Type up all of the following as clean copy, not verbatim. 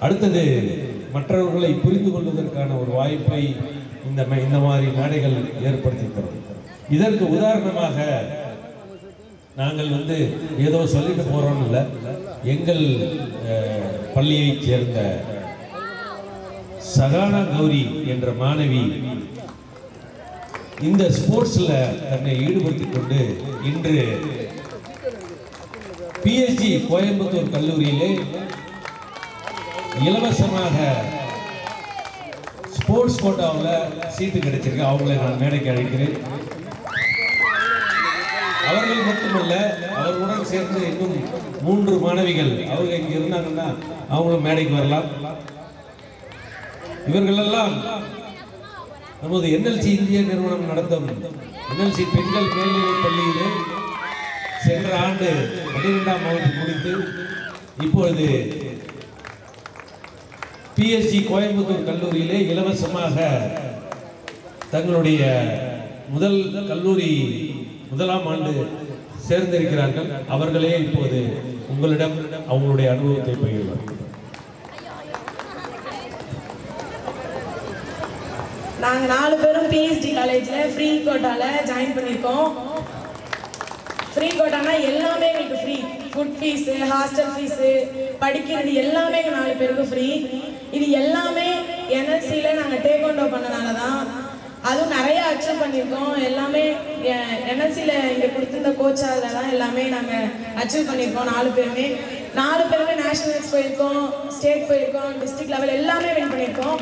அடுத்தது மற்றவர்களை புரிந்து கொள்வதற்கான ஒரு வாய்ப்பை இந்த மாதிரி மேடைகள் ஏற்படுத்தி தரும். இதற்கு உதாரணமாக நாங்கள் ஏதோ சொல்லிட்டு போறோம் இல்லை, எங்கள் பள்ளியைச் சேர்ந்த சகானா கௌரி என்ற மாணவி இந்த ஸ்போர்ட்ஸ்ல தன்னை ஈடுபடுத்திக் கொண்டு இன்று பிஎஸ்ஜி கோயம்புத்தூர் கல்லூரியிலே இலவசமாக ஸ்போர்ட்ஸ் கோட்டாவில் சீட்டு கிடைச்சிருக்கு. அவங்களை நான் மேடைக்கு அழைக்கிறேன். அவர்கள் மட்டுமல்ல, அவர்களுடன் சேர்ந்து இன்னும் 3 மாணவிகள் அவங்க இங்க இருந்தாங்கன்னா அவங்களும் மேடைக்கு வரலாம். இவர்கள் எல்லாம் நமது என்எல்சி இந்திய நிறுவனம் நடத்தும் என்எல்சி பெண்கள் மேல்நிலைப் பள்ளியிலே சென்ற ஆண்டு 12ஆம் வகுப்பு முடித்து இப்பொழுது பிஎஸ்ஜி கோயம்புத்தூர் கல்லூரியிலே இலவசமாக தங்களுடைய முதலாம் ஆண்டு சேர்ந்திருக்கிறார்கள். அவர்களே இப்போது உங்களிடம் அவங்களுடைய அனுபவத்தை பகிர்வார். நாங்கள் 4 பேரும் பிஎஸ்டி காலேஜில் ஃப்ரீ கோட்டாவில் ஜாயின் பண்ணியிருக்கோம். ஃப்ரீ கோட்டானா எல்லாமே எங்களுக்கு free. Food fees, hostel fees, படிக்கிறது எல்லாமே எங்கள் 4 பேருக்கும் ஃப்ரீ. இது எல்லாமே என்எல்சியில் நாங்கள் டேக்அவுட் பண்ணனால தான். அதுவும் நிறைய அச்சீவ் பண்ணியிருக்கோம். எல்லாமே என்எல்சியில் இங்கே கொடுத்துருந்த கோச்சால தான் எல்லாமே நாங்கள் அச்சீவ் பண்ணியிருக்கோம். 4 பேருமே நேஷனல்ஸ் போயிருக்கோம், ஸ்டேட் போயிருக்கோம், டிஸ்ட்ரிக்ட் லெவல் எல்லாமே வின் பண்ணியிருக்கோம்.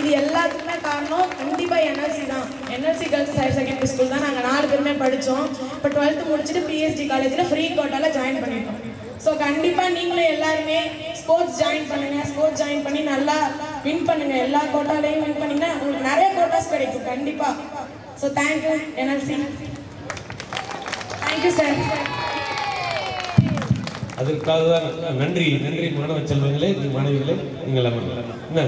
இது எல்லாத்துக்குமே காரணம் கண்டிப்பாக என்எல்சி தான். NLC girls higher secondary school தான் நாங்கள் 4 பேருமே படித்தோம். இப்போ 12th முடிச்சுட்டு பிஎஸ்டி காலேஜில் ஃப்ரீ கோட்டாவில் ஜாயின் பண்ணியிருக்கோம். ஸோ கண்டிப்பாக நீங்களும் எல்லாருமே ஸ்போர்ட்ஸ் ஜாயின் பண்ணுங்கள். ஸ்போர்ட்ஸ் ஜாயின் பண்ணி நல்லா வின் பண்ணுங்கள். எல்லா கோட்டாலையும் வின் பண்ணிங்கன்னா உங்களுக்கு நிறைய கோட்டாஸ் கிடைக்கும் கண்டிப்பாக. So thank you NLC. Thank you sir. அதற்காக தான் நன்றி மாணவ செல்வங்களே, மாணவிகளே, நீங்கள் என்ன